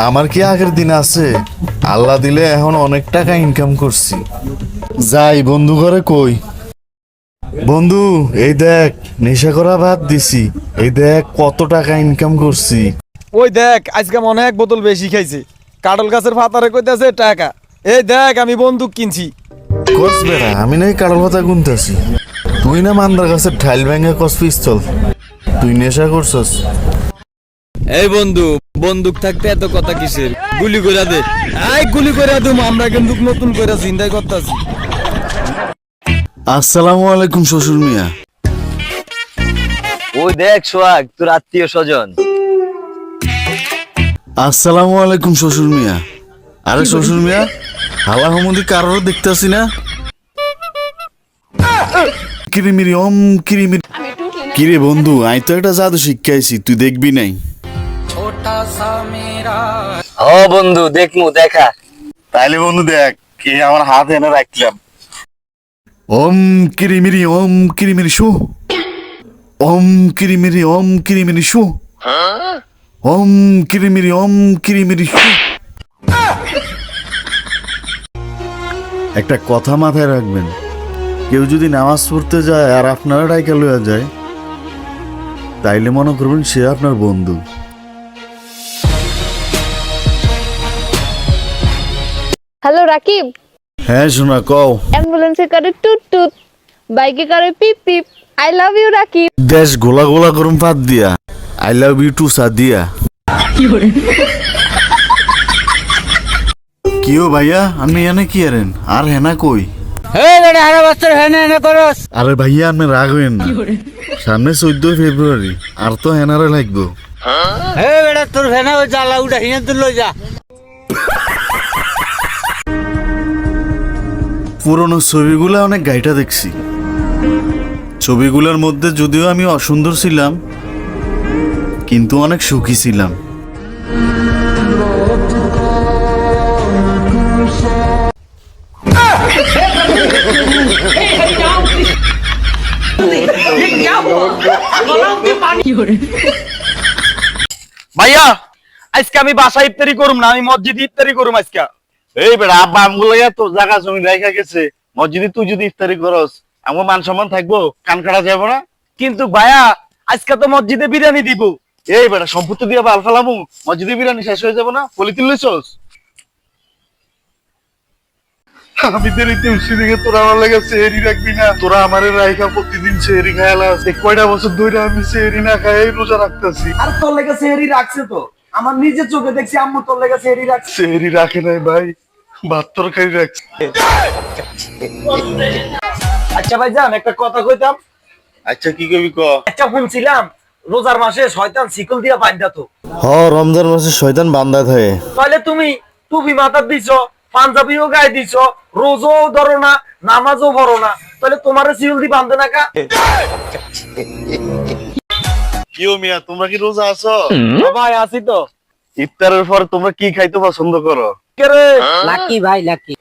আমার কি আগের দিন আছে? আল্লাহ দিলে এখন অনেক টাকা ইনকাম করছি। যাই বন্ধু ঘরে কই, বন্ধু এই দেখ নেশা করা বাদ দিছি, এই দেখ কত টাকা ইনকাম করছি। ওই দেখ আজকে মনে হয় এক বোতল বেশি খাইছে। কাটল গাছের ফাতারে কইতাছে টাকা। এই দেখ আমি বন্দুক কিনছি। কস বেড়া, আমি নাই কারোর কথা গুনতেছি। তুই না মান্দার গাছের ঠাইল ভেঙে কস পিস্তল, তুই নেশা করছস। এই বন্ধু, বন্দুক থাকতে এত কথা কিসের? গুলি কইরা দে। এই গুলি কইরা দিম, আমরা কিন্তু নতুন কইরা চিন্তাই করতাছি। আসসালামু আলাইকুম শ্বশুর মিয়া। ওই দেখ সোহাগ, তোর আত্মীয় স্বজন। আসসালামু আলাইকুম শ্বশুর মিয়া। আরে শ্বশুর মিয়া, হালা হমদি কারোর দেখতেছি না। কিরিমিরি ওম কিরিমিরি। কিরে বন্ধু, আই তো একটা জাদু শিখাইছি, তুই দেখবি নাই? ও বন্ধু দেখমু, দেখা। তাইলে বন্ধু দেখ, কে আমার হাত এনে রাখলাম। ওম কিরিমিরি ওম কিরিমিরি শু, ওম কিরিমিরি ওম কিরিমিরি শু, ওম কিরিমিরি ওম কিরিমিরি শু। একটা কথা মাথায় রাখবেন, কেউ যদি নামাজ পড়তে যায় আর আপনারা ডাইকা লইয়া যায়, তাইলে মনে করবেন সে আপনার বন্ধু। হ্যালো রাকিব। হ্যাঁ শোনা কও। অ্যাম্বুলেন্সে করে টুট টুট, বাইকে করে পিপ পিপ। I love you Rakib. দেশ গোলা গোলা গরম পাত দিয়া, I love you too Sadia. কিও ভাইয়া, আমি এনে কি আরেন আর হেনা কই? আরে ভাইয়া আপনি রাগ হইেন না, সামনে 14 ফেব্রুয়ারি, আর তো হেনারে লাগবো। পুরনো ছবিগুলো অনেক গাইটা দেখছি। ছবিগুলোর মধ্যে যদিও আমি অসুন্দর ছিলাম, কিন্তু অনেক সুখী ছিলাম। ভাইয়া আজকে আমি বাসা ইফতারি করুম না, আমি মসজিদে ইফতারি করুম আজকে। এই বেড়া, আব্বা আমগুলো তো জায়গা জমি রেখা গেছে, মসজিদে তুই যদি ইফতারি করস আমার মান সম্মান থাকবো? কান কাটা যাবো না? কিন্তু ভাইয়া আজকে তো মসজিদে বিরিয়ানি দিব। এই বেটা, সম্পত্তি দিয়ে বাল ফেলামু, মসজিদে বিরিয়ানি শেষ হয়ে যাবো না? পলিথিন লইছস? আমি দেরিতে উঠছি দেখে তোরা আমার লেগে সেহরি রাখবি না? তোরা আমারে রাইখা প্রতিদিন সেহরি খায়ালাস। কয়টা বছর ধরে আমি সেহরি না খাই রোজা রাখতেছি। আর তোর লেগে সেহরি রাখছে তো, আমার নিজের চোখে দেখছি আম্মু তোর লেগে সেহরি রাখছে। সেহরি রাখে নাই ভাই, ভাত তরকারি রাখছে। আচ্ছা ভাইজান একটা কথা কইতাম। আচ্ছা কি কবি ক। একটা শুনছিলাম রোজার মাসে শয়তান শিকল দিয়া বাঁধা তো। রমজান মাসে শয়তান বান্দা থাকে। তাহলে তুমি টুপি মাথার দিছ, পাঞ্জাবিও গায়ে দিছ, রোজাও ধরো না, নামাজও পড়ো না, তাহলে তোমার শিকল দিয়ে বাঁধে না কা? কিও মিয়া, তোমরা কি রোজা আছো? ভাই আছি তো। ইফতারের পর তোমরা কি খাইতে পছন্দ করো? কে রে? লাকি ভাই লাকি।